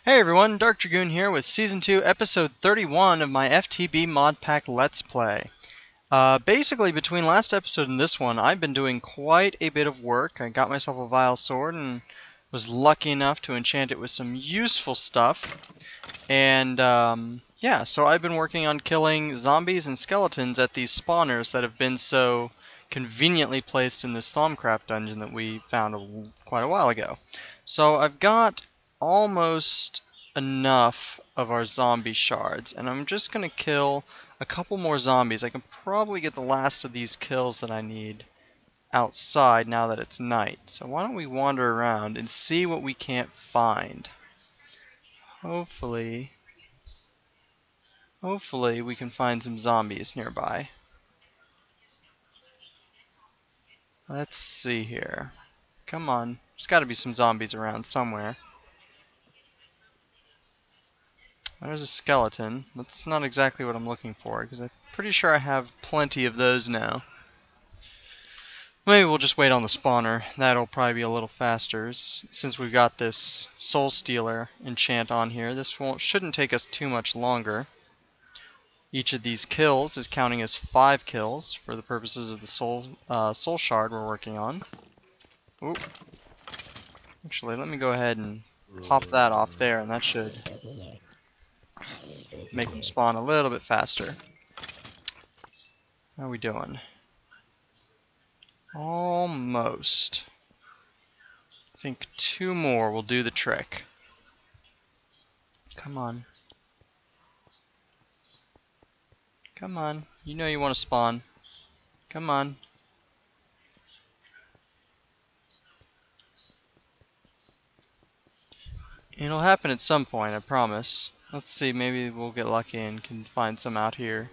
Hey everyone, DarkDragoon here with Season 2, Episode 31 of my FTB Modpack Let's Play. Basically, between last episode and this one, I've been doing quite a bit of work. I got myself a vile sword and was lucky enough to enchant it with some useful stuff. And, yeah, so I've been working on killing zombies and skeletons at these spawners that have been so conveniently placed in this Thaumcraft dungeon that we found quite a while ago. So I've got almost enough of our zombie shards, and I'm just going to kill a couple more zombies. I can probably get the last of these kills that I need outside now that it's night. So why don't we wander around and see what we can't find. Hopefully we can find some zombies nearby. Let's see here. Come on, there's got to be some zombies around somewhere. There's a skeleton. That's not exactly what I'm looking for, because I'm pretty sure I have plenty of those now. Maybe we'll just wait on the spawner. That'll probably be a little faster. Since we've got this Soul Stealer enchant on here, this shouldn't take us too much longer. Each of these kills is counting as 5 kills for the purposes of the Soul Shard we're working on. Oop. Actually, let me go ahead and pop that off there, and that should make them spawn a little bit faster. How are we doing? Almost. I think 2 more will do the trick. Come on. Come on. You know you want to spawn. Come on. It'll happen at some point, I promise. Let's see, maybe we'll get lucky and can find some out here.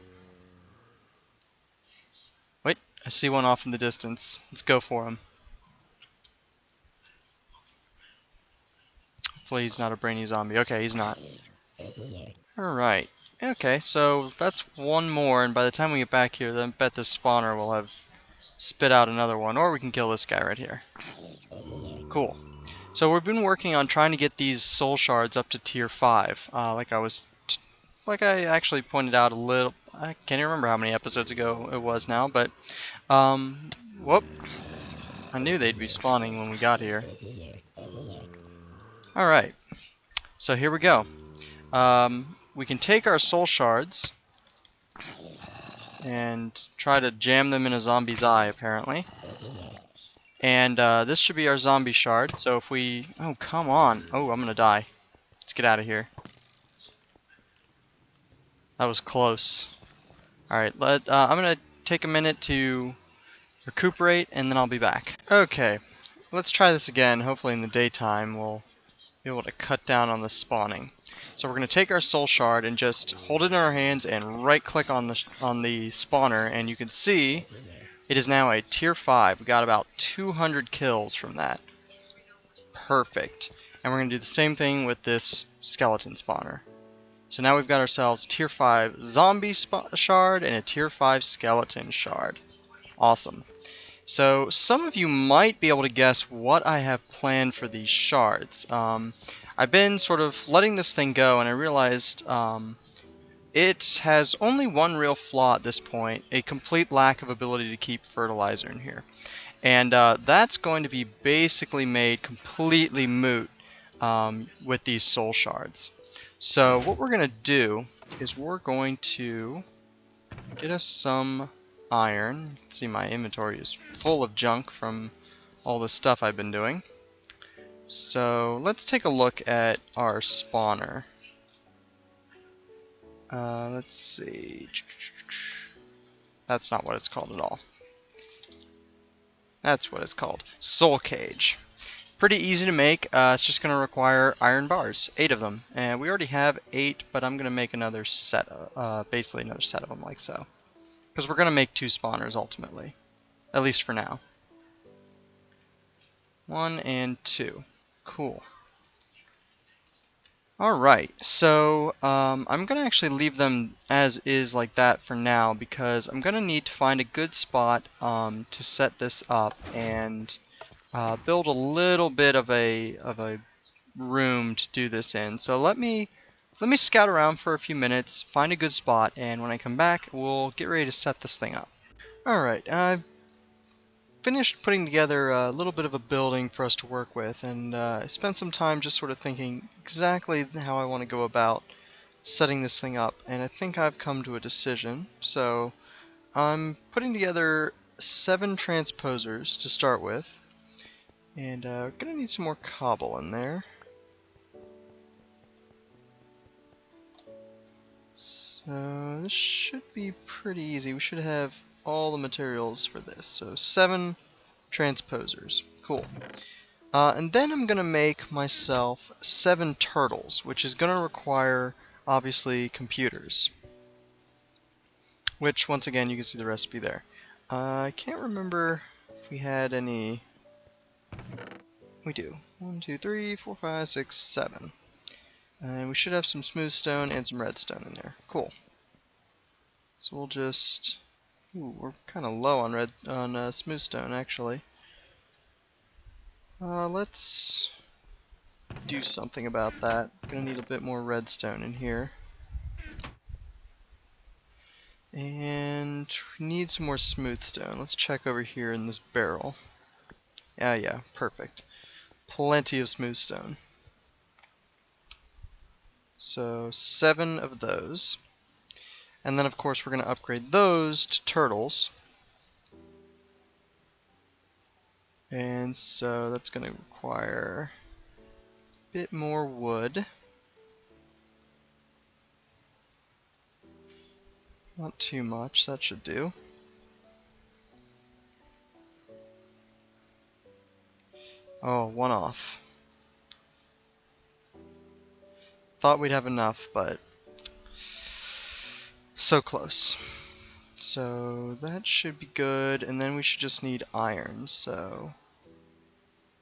Wait, I see one off in the distance. Let's go for him. Hopefully he's not a brainy zombie. Okay, he's not. Alright. Okay, so that's one more, and by the time we get back here, then I bet this spawner will have spit out another one, or we can kill this guy right here. Cool. So we've been working on trying to get these soul shards up to tier 5, like I actually pointed out a little. I can't even remember how many episodes ago it was now, but whoop! I knew they'd be spawning when we got here. All right, so here we go. We can take our soul shards and try to jam them in a zombie's eye, apparently. And this should be our zombie shard. So if we... Oh, come on. Oh, I'm going to die. Let's get out of here. That was close. Alright, I'm going to take a minute to recuperate, and then I'll be back. Okay, let's try this again. Hopefully in the daytime we'll be able to cut down on the spawning. So we're going to take our soul shard and just hold it in our hands and right-click on the spawner, and you can see... It is now a tier 5. We got about 200 kills from that. Perfect. And we're going to do the same thing with this skeleton spawner. So now we've got ourselves a tier 5 zombie shard and a tier 5 skeleton shard. Awesome. So some of you might be able to guess what I have planned for these shards. I've been sort of letting this thing go, and I realized... It has only one real flaw at this point, a complete lack of ability to keep fertilizer in here. And that's going to be basically made completely moot with these soul shards. So what we're going to do is we're going to get us some iron. You can see my inventory is full of junk from all the stuff I've been doing. So let's take a look at our spawner. Let's see. That's not what it's called at all. That's what it's called. Soul Cage. Pretty easy to make. It's just going to require iron bars. 8 of them. And we already have 8, but I'm going to make another set. Basically another set of them like so. Because we're going to make 2 spawners ultimately. At least for now. 1 and 2. Cool. Alright, so I'm going to actually leave them as is like that for now, because I'm going to need to find a good spot to set this up and build a little bit of a room to do this in. So let me scout around for a few minutes, find a good spot, and when I come back, we'll get ready to set this thing up. Alright, I've finished putting together a little bit of a building for us to work with, and I spent some time just sort of thinking exactly how I want to go about setting this thing up, and I think I've come to a decision. So I'm putting together 7 transposers to start with, and we're going to need some more cobble in there. So this should be pretty easy. We should have all the materials for this. So 7 transposers. Cool. And then I'm going to make myself 7 turtles, which is going to require, obviously, computers. Which, once again, you can see the recipe there. I can't remember if we had any... We do. 1, 2, 3, 4, 5, 6, 7. And we should have some smooth stone and some redstone in there. Cool. So we'll just... Ooh, we're kind of low on smooth stone, actually. Let's do something about that. Gonna need a bit more redstone in here. And we need some more smooth stone. Let's check over here in this barrel. Yeah, perfect. Plenty of smooth stone. So 7 of those. And then of course we're going to upgrade those to turtles. And so that's going to require a bit more wood. Not too much, that should do. Oh, 1 off. Thought we'd have enough, but so close. So that should be good, and then we should just need iron, so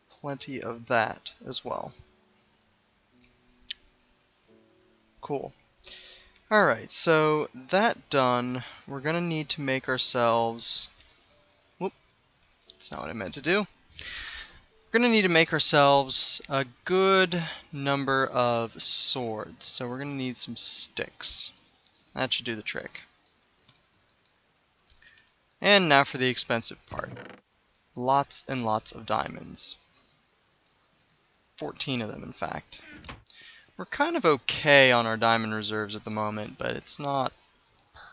plenty of that as well. Cool. Alright, so that done, we're gonna need to make ourselves... Whoop, that's not what I meant to do. We're gonna need to make ourselves a good number of swords, so we're gonna need some sticks. That should do the trick. And now for the expensive part. Lots and lots of diamonds. 14 of them, in fact. We're kind of okay on our diamond reserves at the moment, but it's not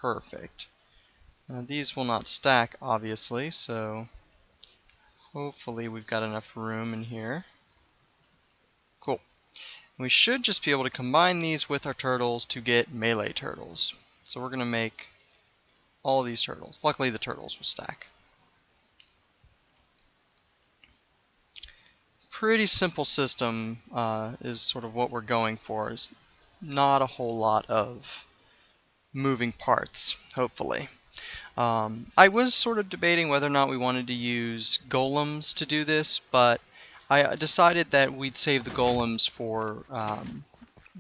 perfect. These will not stack, obviously, so hopefully we've got enough room in here. Cool. We should just be able to combine these with our turtles to get melee turtles. So we're going to make all of these turtles. Luckily the turtles will stack. Pretty simple system is sort of what we're going for. It's not a whole lot of moving parts, hopefully. I was sort of debating whether or not we wanted to use golems to do this, but I decided that we'd save the golems for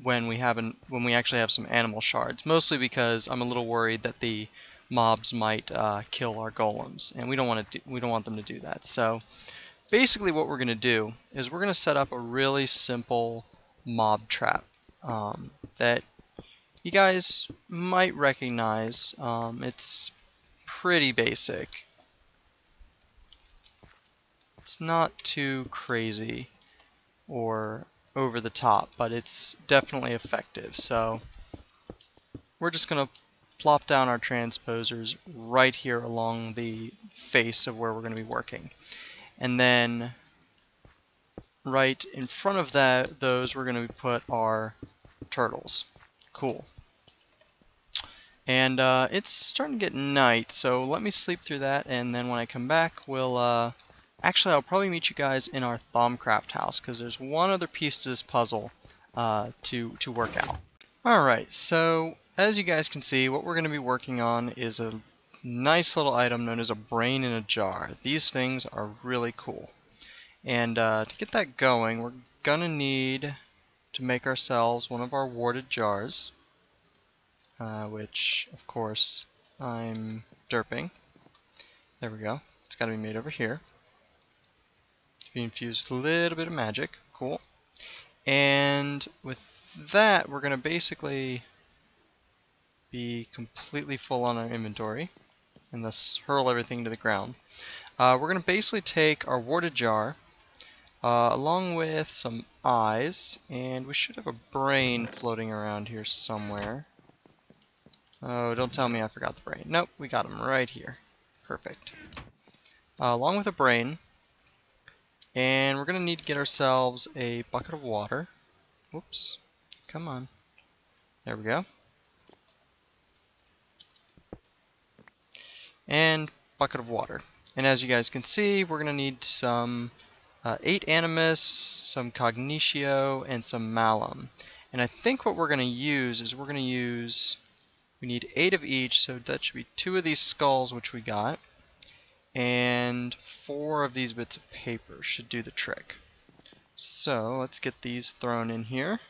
when we actually have some animal shards. Mostly because I'm a little worried that the mobs might kill our golems, and we don't want them to do that. So basically, what we're going to do is we're going to set up a really simple mob trap that you guys might recognize. It's pretty basic. It's not too crazy or over the top, but it's definitely effective. So we're just going to plop down our transposers right here along the face of where we're going to be working. And then right in front of those we're going to put our turtles. Cool. And it's starting to get night, so let me sleep through that, and then when I come back, we'll actually I'll probably meet you guys in our Thaumcraft house, because there's one other piece to this puzzle to work out. Alright, so as you guys can see, what we're going to be working on is a nice little item known as a brain in a jar. These things are really cool. And to get that going, we're going to need to make ourselves one of our warded jars. Which, of course, I'm derping. There we go. It's got to be made over here. To be infused with a little bit of magic. Cool. And with that, we're going to basically be completely full on our inventory and thus hurl everything to the ground. We're going to basically take our warded jar along with some eyes, and we should have a brain floating around here somewhere. Oh, don't tell me I forgot the brain. Nope, we got him right here. Perfect. Along with a brain, and we're going to need to get ourselves a bucket of water. Whoops. Come on. There we go. And bucket of water. And as you guys can see, we're going to need some 8 animus, some cognitio, and some malum. And I think what we're going to use is we need 8 of each, so that should be 2 of these skulls, which we got, and 4 of these bits of paper should do the trick. So let's get these thrown in here,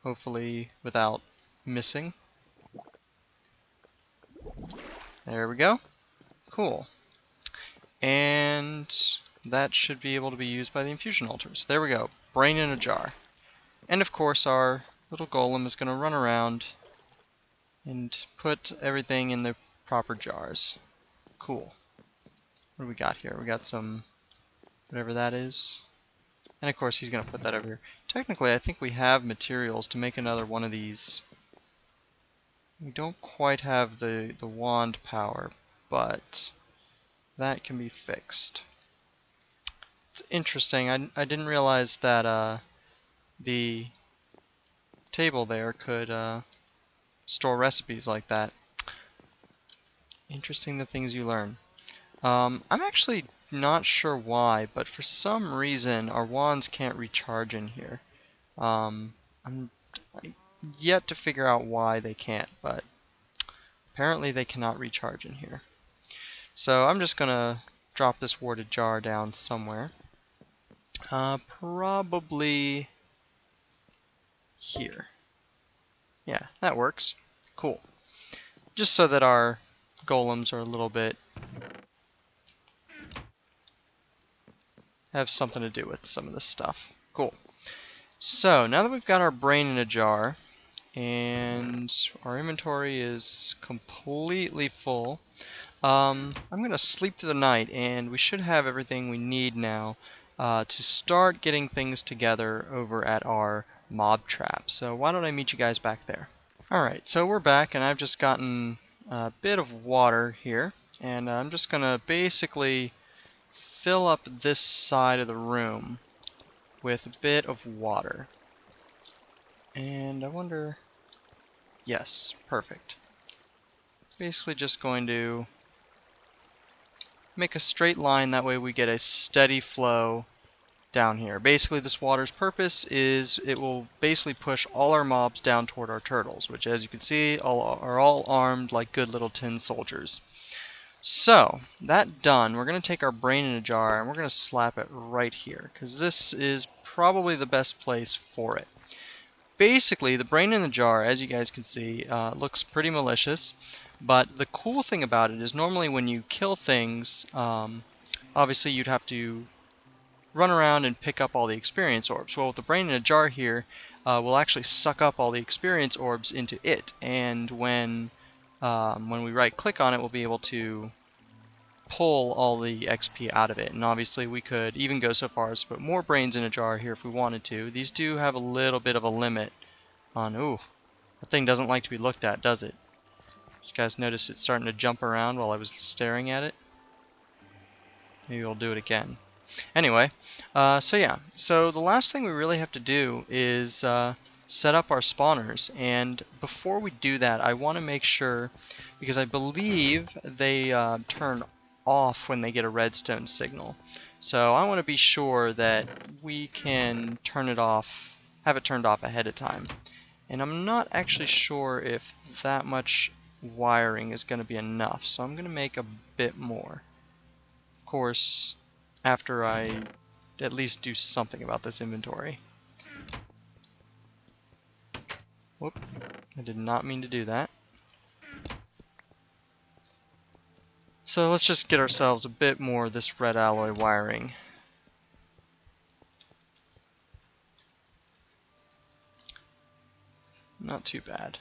hopefully without missing. There we go. Cool. And that should be able to be used by the infusion altars. There we go. Brain in a jar. And of course our little golem is going to run around and put everything in the proper jars. Cool. What do we got here? We got some, whatever that is. And of course he's going to put that over here. Technically I think we have materials to make another one of these. We don't quite have the wand power, but that can be fixed. It's interesting. I didn't realize that the table there could store recipes like that. Interesting the things you learn. I'm actually not sure why, but for some reason our wands can't recharge in here. I'm yet to figure out why they can't, but apparently they cannot recharge in here. So I'm just gonna drop this warded jar down somewhere. Probably here. Yeah, that works. Cool. Just so that our golems are a little bit have something to do with some of this stuff. Cool. So now that we've got our brain in a jar and our inventory is completely full, I'm going to sleep through the night, and we should have everything we need now to start getting things together over at our mob trap. So why don't I meet you guys back there? Alright, so we're back, and I've just gotten a bit of water here, and I'm just going to basically fill up this side of the room with a bit of water. And I wonder... Yes, perfect. Basically just going to make a straight line, that way we get a steady flow down here. Basically this water's purpose is it will basically push all our mobs down toward our turtles, which as you can see are all armed like good little tin soldiers. So, that done, we're going to take our brain in a jar and we're going to slap it right here, because this is probably the best place for it. Basically, the brain in the jar, as you guys can see, looks pretty malicious, but the cool thing about it is normally when you kill things, obviously you'd have to run around and pick up all the experience orbs. Well, with the brain in a jar here, we'll actually suck up all the experience orbs into it, and when we right click on it, we'll be able to pull all the XP out of it. And obviously we could even go so far as to put more brains in a jar here if we wanted to. These do have a little bit of a limit on... Ooh, that thing doesn't like to be looked at, does it? You guys notice it starting to jump around while I was staring at it? Maybe we'll do it again. Anyway, so yeah. So the last thing we really have to do is set up our spawners, and before we do that I want to make sure, because I believe they turn off when they get a redstone signal, so I want to be sure that we can turn it off, have it turned off ahead of time. And I'm not actually sure if that much wiring is going to be enough, so I'm going to make a bit more, of course, after I at least do something about this inventory. Whoop, I did not mean to do that. So let's just get ourselves a bit more of this red alloy wiring. not too bad.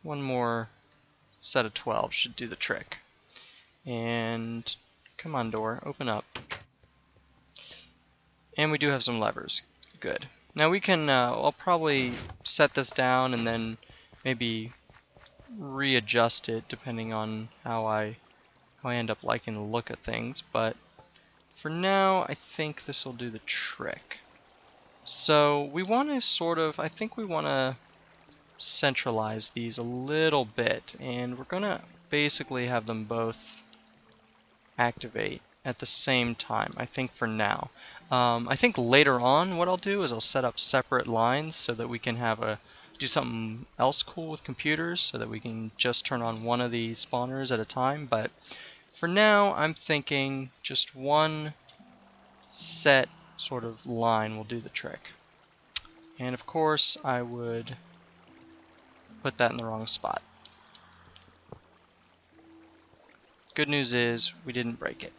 One more set of 12 should do the trick. And come on, door, open up. And we do have some levers. Good. Now we can, I'll probably set this down and then maybe readjust it depending on how I end up liking the look of things. But for now, I think this will do the trick. So we want to sort of, I think we want to centralize these a little bit, and we're going to basically have them both activate at the same time, I think for now. I think later on what I'll do is I'll set up separate lines so that we can have do something else cool with computers so that we can just turn on one of these spawners at a time, but for now I'm thinking just one set sort of line will do the trick. And of course I would put that in the wrong spot. Good news is we didn't break it.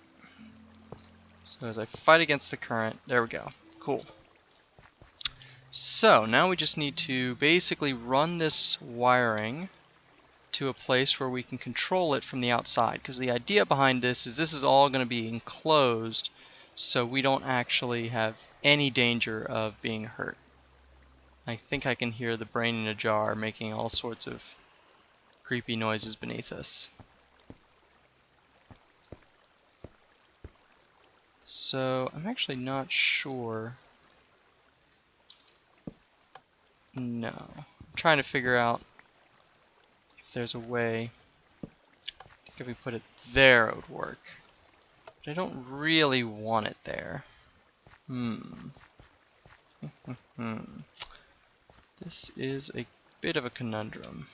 So as I fight against the current, there we go. Cool. So now we just need to basically run this wiring to a place where we can control it from the outside, because the idea behind this is all going to be enclosed so we don't actually have any danger of being hurt. I think I can hear the brain in a jar making all sorts of creepy noises beneath us. So I'm actually not sure. No. I'm trying to figure out if there's a way. I think if we put it there it would work. But I don't really want it there. This is a bit of a conundrum.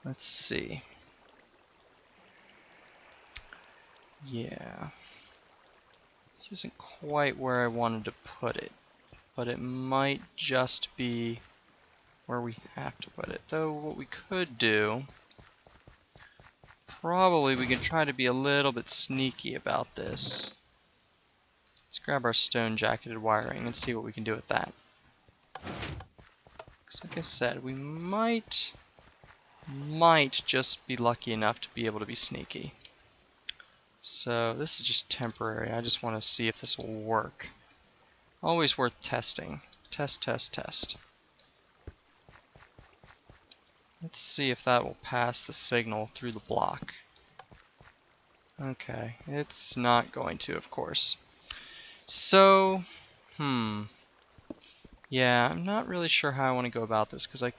Let's see. Yeah. This isn't quite where I wanted to put it, but it might just be where we have to put it. Though what we could do, probably we can try to be a little bit sneaky about this. Let's grab our stone jacketed wiring and see what we can do with that. Because like I said, we might just be lucky enough to be able to be sneaky. So this is just temporary. I just want to see if this will work. Always worth testing. Test, test, test. Let's see if that will pass the signal through the block. Okay, it's not going to, of course. So, yeah, I'm not really sure how I want to go about this, because I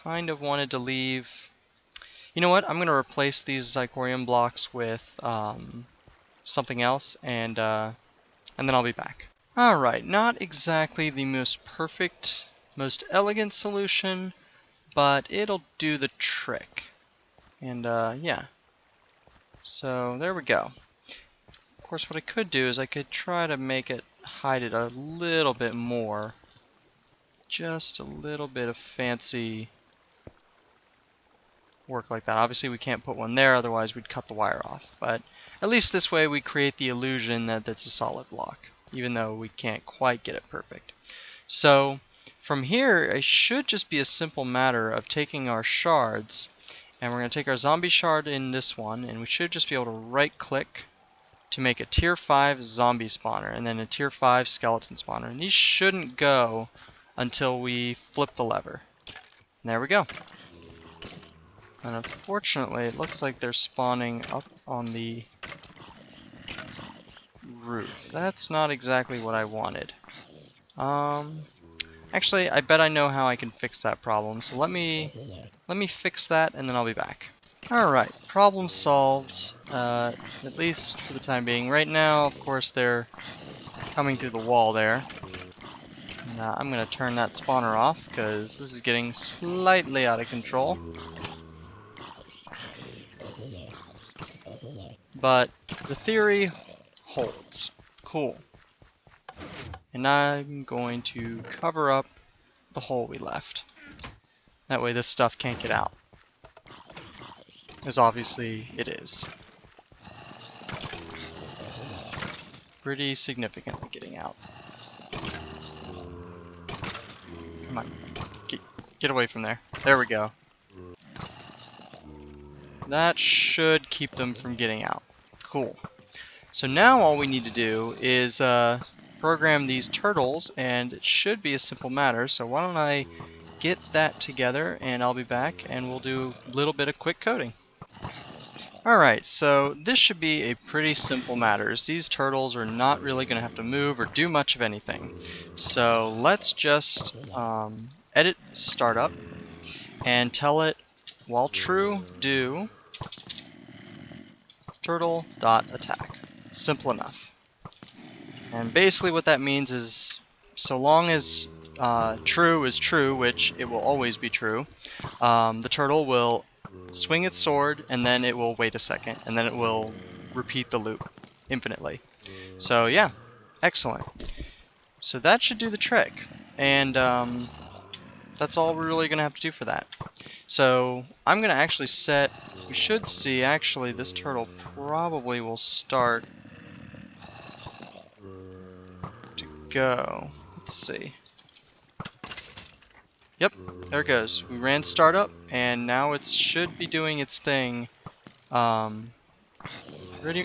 kind of wanted to leave... You know what? I'm going to replace these Zicorium blocks with something else, and then I'll be back. Alright, not exactly the most perfect, most elegant solution, but it'll do the trick. And yeah. So there we go. Of course, what I could do is I could try to make it hide it a little bit more. Just a little bit of fancy work like that. Obviously we can't put one there, otherwise we'd cut the wire off. But at least this way we create the illusion that that's a solid block, even though we can't quite get it perfect. So from here, it should just be a simple matter of taking our shards, and we're going to take our zombie shard in this one, and we should just be able to right click to make a tier 5 zombie spawner, and then a tier 5 skeleton spawner. And these shouldn't go until we flip the lever. And there we go. And unfortunately, it looks like they're spawning up on the roof. That's not exactly what I wanted. Actually, I bet I know how I can fix that problem. So let me fix that, and then I'll be back. Alright, problem solved, at least for the time being. Right now, of course, they're coming through the wall there. And, I'm going to turn that spawner off, because this is getting slightly out of control. But the theory holds. Cool. And I'm going to cover up the hole we left. That way this stuff can't get out. Because obviously it is. Pretty significantly getting out. Come on. Get away from there. There we go. That should keep them from getting out. Cool. So now all we need to do is program these turtles, and it should be a simple matter. So why don't I get that together, and I'll be back, and we'll do a little bit of quick coding. Alright, so this should be a pretty simple matter. These turtles are not really going to have to move or do much of anything. So let's just edit startup and tell it, while true, do turtle.attack. Simple enough. And basically what that means is, so long as true is true, which it will always be true, the turtle will swing its sword, and then it will wait a second, and then it will repeat the loop infinitely. So yeah, excellent. So that should do the trick, and that's all we're really going to have to do for that. So I'm going to actually set, we should see actually this turtle probably will start to go. Let's see. Yep, there it goes. We ran startup, and now it should be doing its thing. Ready?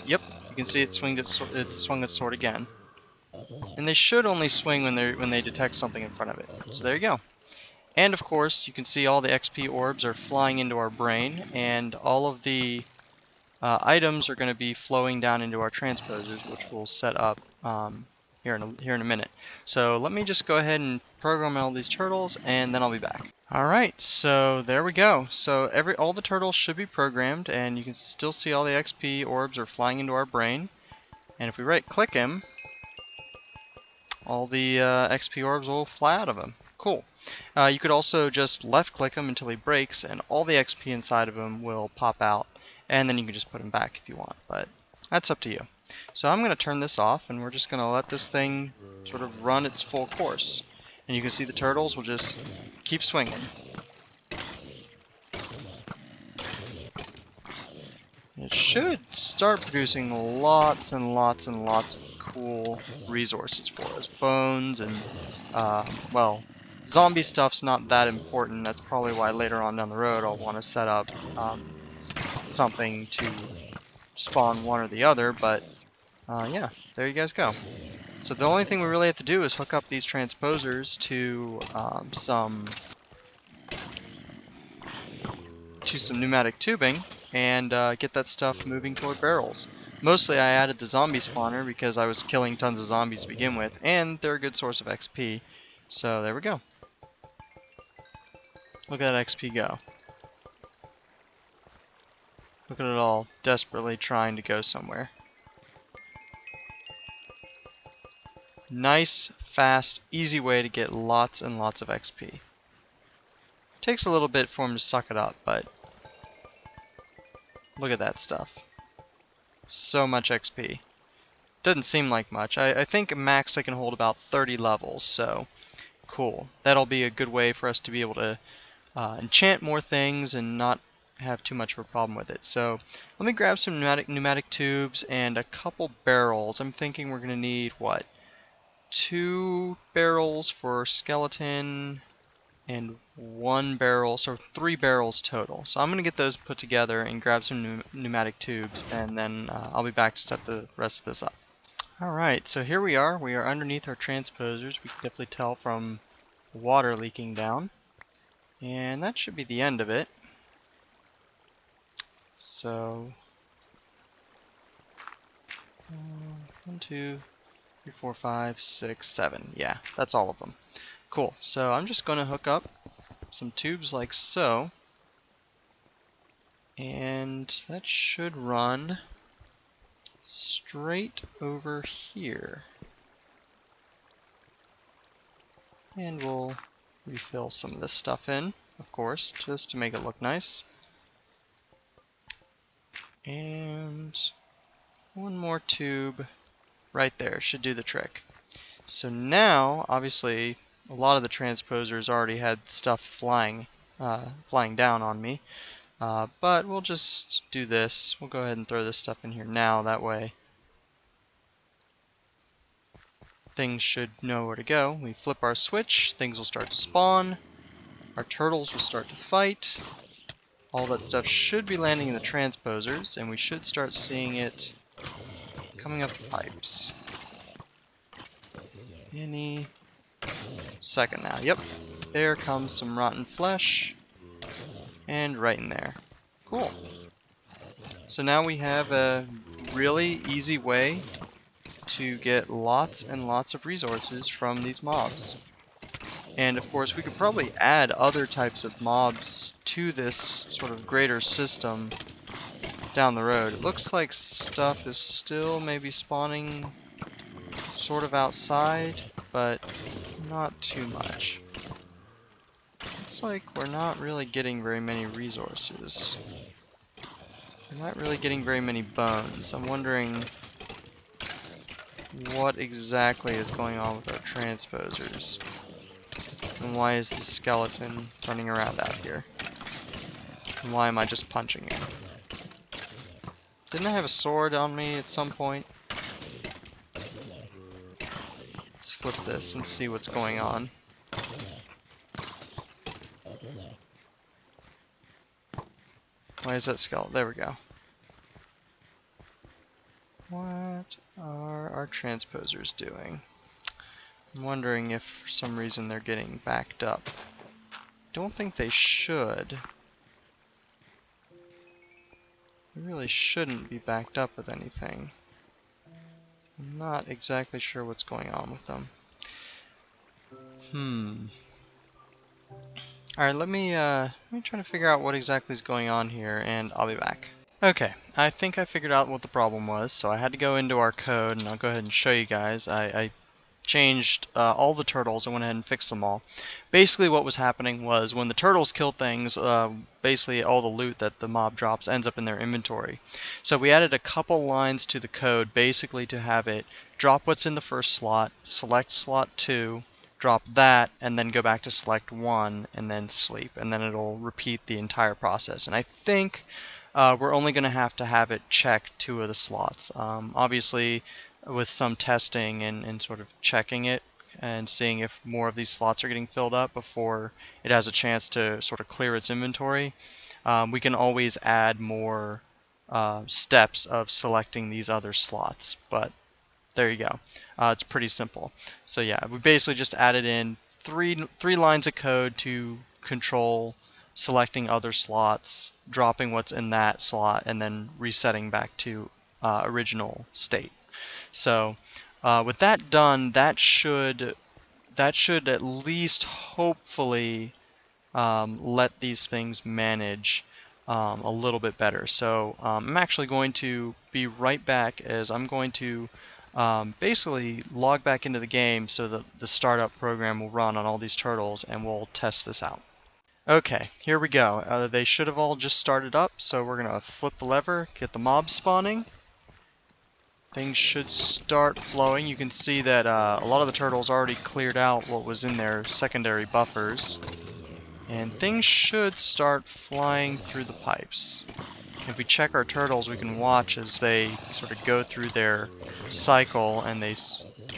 Yep, you can see it swung its sword again. And they should only swing when they detect something in front of it. So there you go. And of course, you can see all the XP orbs are flying into our brain, and all of the items are going to be flowing down into our transposers, which we'll set up here in a minute. So let me just go ahead and program all these turtles, and then I'll be back. Alright, so there we go. So all the turtles should be programmed, and you can still see all the XP orbs are flying into our brain. And if we right click him, all the XP orbs will fly out of him. Cool. You could also just left click him until he breaks, and all the XP inside of him will pop out, and then you can just put him back if you want, but that's up to you. So I'm going to turn this off, and we're just going to let this thing sort of run its full course. And you can see the turtles will just keep swinging. It should start producing lots and lots and lots of cool resources for us. Bones and, well, zombie stuff's not that important. That's probably why later on down the road I'll want to set up something to spawn one or the other, but yeah, there you guys go. So the only thing we really have to do is hook up these transposers to some pneumatic tubing and get that stuff moving toward barrels. Mostly I added the zombie spawner because I was killing tons of zombies to begin with, and they're a good source of XP. So there we go. Look at that XP go. Look at it all desperately trying to go somewhere. Nice, fast, easy way to get lots and lots of XP. Takes a little bit for him to suck it up, but look at that stuff. So much XP. Doesn't seem like much. I think max I can hold about 30 levels, so cool. That'll be a good way for us to be able to enchant more things and not have too much of a problem with it. So let me grab some pneumatic tubes and a couple barrels. I'm thinking we're going to need, what? 2 barrels for skeleton and 1 barrel, so 3 barrels total. So I'm going to get those put together and grab some pneumatic tubes, and then I'll be back to set the rest of this up. Alright, so here we are. We are underneath our transposers. We can definitely tell from water leaking down. And that should be the end of it. So 1, 2, 3, 4, 5, 6, 7. Yeah, that's all of them. Cool. So I'm just going to hook up some tubes like so. And that should run straight over here. And we'll refill some of this stuff in, of course, just to make it look nice. And 1 more tube right there should do the trick. So now, obviously, a lot of the transposers already had stuff flying down on me, but we'll just do this. We'll go ahead and throw this stuff in here now. That way, things should know where to go. We flip our switch, things will start to spawn, our turtles will start to fight. All that stuff should be landing in the transposers, and we should start seeing it coming up the pipes. Any second now. Yep, there comes some rotten flesh, and right in there. Cool. So now we have a really easy way to get lots and lots of resources from these mobs. And of course we could probably add other types of mobs to this sort of greater system down the road. It looks like stuff is still maybe spawning sort of outside, but not too much. Looks like we're not really getting very many resources. We're not really getting very many bones. I'm wondering what exactly is going on with our transposers. And why is the skeleton running around out here? And why am I just punching him? Didn't I have a sword on me at some point? Let's flip this and see what's going on. Why is that skeleton? There we go. What are our transposers doing? I'm wondering if for some reason they're getting backed up. Don't think they should. They really shouldn't be backed up with anything. I'm not exactly sure what's going on with them. Alright, let me try to figure out what exactly is going on here, and I'll be back. Okay, I think I figured out what the problem was, so I had to go into our code, and I'll go ahead and show you guys. I changed all the turtles and went ahead and fixed them all. Basically what was happening was when the turtles kill things, basically all the loot that the mob drops ends up in their inventory. So we added a couple lines to the code basically to have it drop what's in the first slot, select slot 2, drop that, and then go back to select 1 and then sleep, and then it'll repeat the entire process. And I think we're only going to have it check 2 of the slots. Obviously with some testing and sort of checking it and seeing if more of these slots are getting filled up before it has a chance to sort of clear its inventory, we can always add more steps of selecting these other slots. But there you go. It's pretty simple. So yeah, we basically just added in three lines of code to control selecting other slots, dropping what's in that slot, and then resetting back to original state. So with that done, that should at least hopefully let these things manage a little bit better. So I'm actually going to be right back, as I'm going to basically log back into the game so that the startup program will run on all these turtles, and we'll test this out. Okay, here we go. They should have all just started up, so we're going to flip the lever, get the mobs spawning. Things should start flowing. You can see that a lot of the turtles already cleared out what was in their secondary buffers. And things should start flying through the pipes. If we check our turtles, we can watch as they sort of go through their cycle and they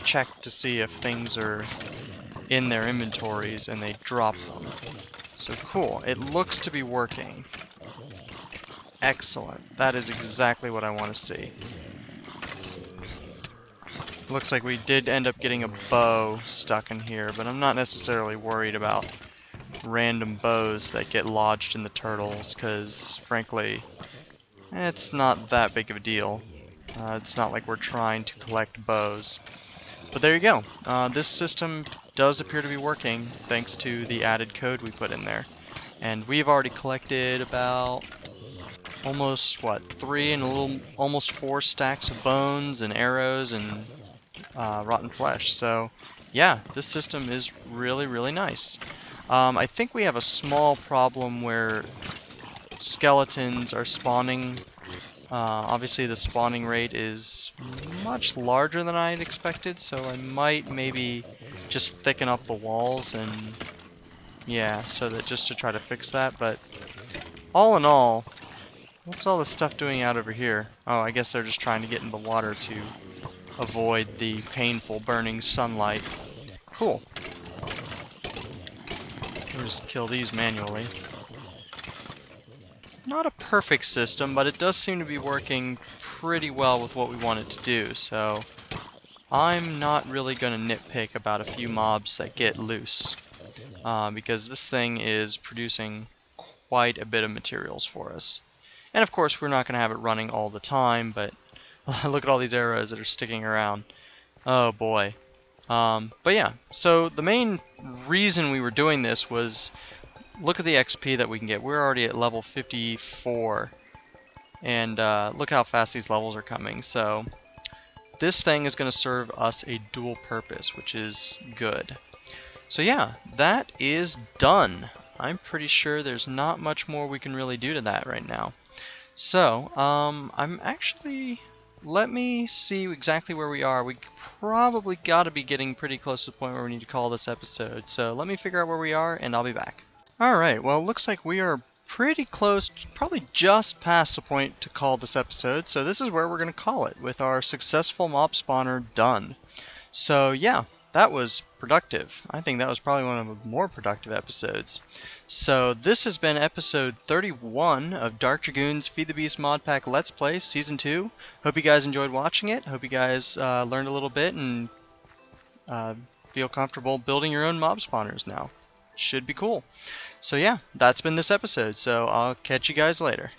check to see if things are in their inventories, and they drop them. So cool. It looks to be working. Excellent. That is exactly what I want to see. Looks like we did end up getting a bow stuck in here, but I'm not necessarily worried about random bows that get lodged in the turtles, because frankly, it's not that big of a deal. It's not like we're trying to collect bows. But there you go. This system does appear to be working thanks to the added code we put in there. And we've already collected about almost, what, 3 and a little, almost 4 stacks of bones and arrows and rotten flesh. So yeah, this system is really, really nice. I think we have a small problem where skeletons are spawning. Obviously the spawning rate is much larger than I had expected, so I might maybe just thicken up the walls, and yeah, so that just to try to fix that. But all in all, what's all this stuff doing out over here? Oh, I guess they're just trying to get in the water to avoid the painful burning sunlight. Cool. We'll just kill these manually. Not a perfect system, but it does seem to be working pretty well with what we want it to do, so I'm not really going to nitpick about a few mobs that get loose, because this thing is producing quite a bit of materials for us. And of course we're not going to have it running all the time, but look at all these arrows that are sticking around. Oh boy. But yeah, so the main reason we were doing this was, look at the XP that we can get. We're already at level 54, and look how fast these levels are coming. So this thing is going to serve us a dual purpose, which is good. So yeah, that is done. I'm pretty sure there's not much more we can really do to that right now. So, I'm actually... let me see exactly where we are. We probably got to be getting pretty close to the point where we need to call this episode. So let me figure out where we are, and I'll be back. Alright, well, it looks like we are pretty close, probably just past the point to call this episode. So this is where we're going to call it, with our successful mob spawner done. So yeah, that was productive. I think that was probably one of the more productive episodes. So this has been episode 31 of DarkDragoon's Feed the Beast Modpack Let's Play Season 2. Hope you guys enjoyed watching it. Hope you guys learned a little bit and feel comfortable building your own mob spawners now. Should be cool. So yeah, that's been this episode, so I'll catch you guys later.